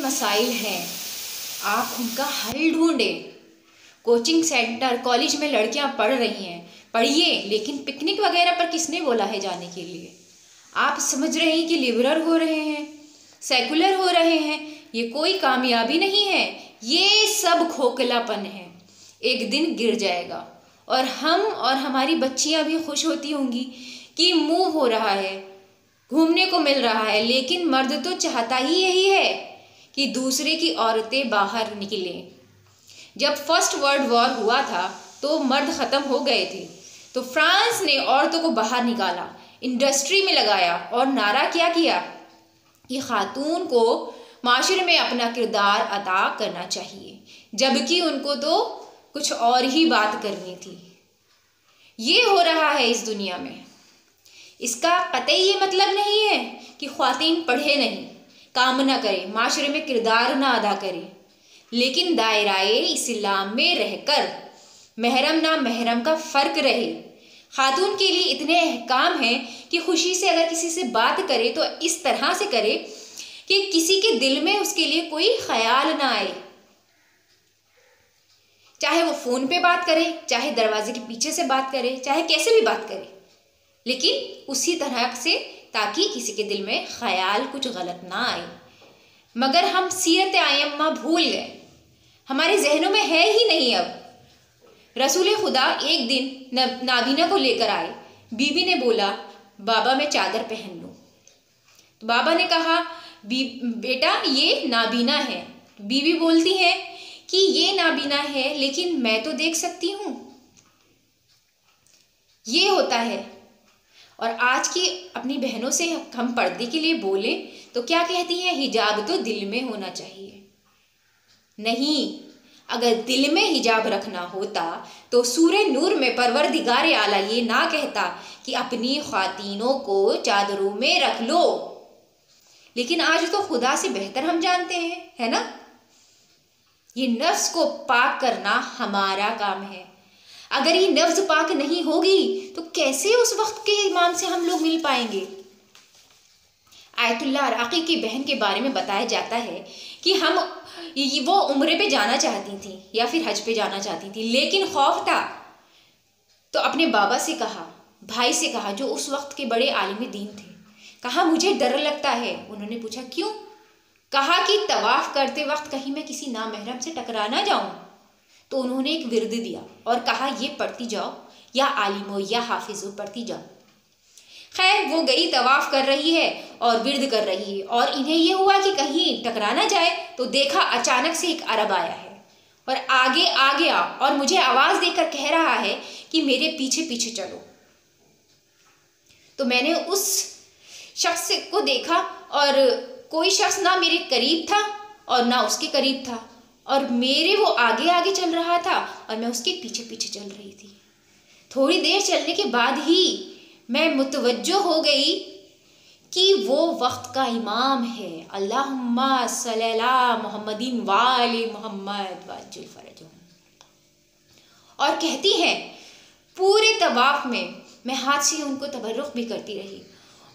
मसाइल हैं आप उनका हल ढूंढें। कोचिंग सेंटर कॉलेज में लड़कियां पढ़ रही हैं, पढ़िए, लेकिन पिकनिक वगैरह पर किसने बोला है जाने के लिए? आप समझ रहे हैं कि लिबरल हो रहे हैं, सेकुलर हो रहे हैं, ये कोई कामयाबी नहीं है, ये सब खोखलापन है। एक दिन गिर जाएगा और हम और हमारी बच्चियां भी खुश होती होंगी कि मूव हो रहा है, घूमने को मिल रहा है, लेकिन मर्द तो चाहता ही यही है कि दूसरे की औरतें बाहर निकलें। जब फर्स्ट वर्ल्ड वॉर हुआ था तो मर्द ख़त्म हो गए थे, तो फ्रांस ने औरतों को बाहर निकाला, इंडस्ट्री में लगाया और नारा क्या किया कि खातून को माशरे में अपना किरदार अदा करना चाहिए, जबकि उनको तो कुछ और ही बात करनी थी। ये हो रहा है इस दुनिया में। इसका कतई ये मतलब नहीं है कि ख्वातीन पढ़े नहीं, काम ना करें, माशरे में किरदार ना अदा करें, लेकिन दायराए इस्लाम में रहकर महरम ना महरम का फ़र्क रहे। खातून के लिए इतने अहकाम हैं कि खुशी से अगर किसी से बात करे तो इस तरह से करे कि किसी के दिल में उसके लिए कोई ख्याल ना आए, चाहे वो फ़ोन पे बात करे, चाहे दरवाजे के पीछे से बात करे, चाहे कैसे भी बात करे, लेकिन उसी तरह से ताकि किसी के दिल में ख्याल कुछ गलत ना आए। मगर हम सीरत आयम्मा भूल गए, हमारे जहनों में है ही नहीं। अब रसूल खुदा एक दिन नाबीना को लेकर आए, बीबी ने बोला बाबा मैं चादर पहन लूँ, तो बाबा ने कहा बेटा ये नाबीना है। बीबी बोलती है कि ये नाबीना है लेकिन मैं तो देख सकती हूँ। ये होता है। और आज की अपनी बहनों से हम पर्दे के लिए बोलें तो क्या कहती हैं, हिजाब तो दिल में होना चाहिए। नहीं, अगर दिल में हिजाब रखना होता तो सूरे नूर में परवरदिगार आला ये ना कहता कि अपनी ख्वातीनों को चादरों में रख लो। लेकिन आज तो खुदा से बेहतर हम जानते हैं, है ना? ये नफ्स को पाक करना हमारा काम है। अगर ये नफ्स पाक नहीं होगी तो कैसे उस वक्त के इमाम से हम लोग मिल पाएंगे? आयतुल्लाह अराकी की बहन के बारे में बताया जाता है कि वो उम्रे पे जाना चाहती थी या फिर हज पे जाना चाहती थी, लेकिन खौफ था तो अपने बाबा से कहा, भाई से कहा, जो उस वक्त के बड़े आलिम दीन थे, कहा मुझे डर लगता है। उन्होंने पूछा क्यों? कहा कि तवाफ करते वक्त कहीं मैं किसी नामहरम से टकरा ना जाऊं। तो उन्होंने एक विर्द दिया और कहा ये पढ़ती जाओ, या आलिमो या हाफिजो पढ़ती जाओ। खैर वो गई, तवाफ कर रही है और विर्द कर रही है, और इन्हें ये हुआ कि कहीं टकरा ना जाए, तो देखा अचानक से एक अरब आया है और आगे आ गया और मुझे आवाज़ देकर कह रहा है कि मेरे पीछे पीछे चलो। तो मैंने उस शख्स को देखा और कोई शख्स ना मेरे करीब था और ना उसके करीब था, और मेरे वो आगे आगे चल रहा था और मैं उसके पीछे पीछे चल रही थी। थोड़ी देर चलने के बाद ही मैं मुतवज्जो हो गई कि वो वक्त का इमाम है। अल्लाहुम्मा सल्ली अला मुहम्मदिन व आले मुहम्मद वअज्जिल फरजहुम। और कहती हैं पूरे तवाफ में मैं हाथ से उनको तबरुक भी करती रही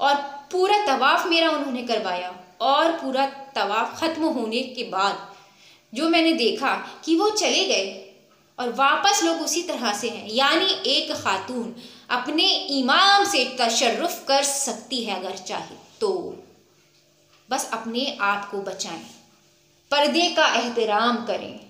और पूरा तवाफ मेरा उन्होंने करवाया, और पूरा तवाफ ख़त्म होने के बाद जो मैंने देखा कि वो चले गए और वापस लोग उसी तरह से हैं। यानी एक खातून अपने इमाम से तशर्रुफ कर सकती है अगर चाहे तो। बस अपने आप को बचाएं, पर्दे का एहतराम करें।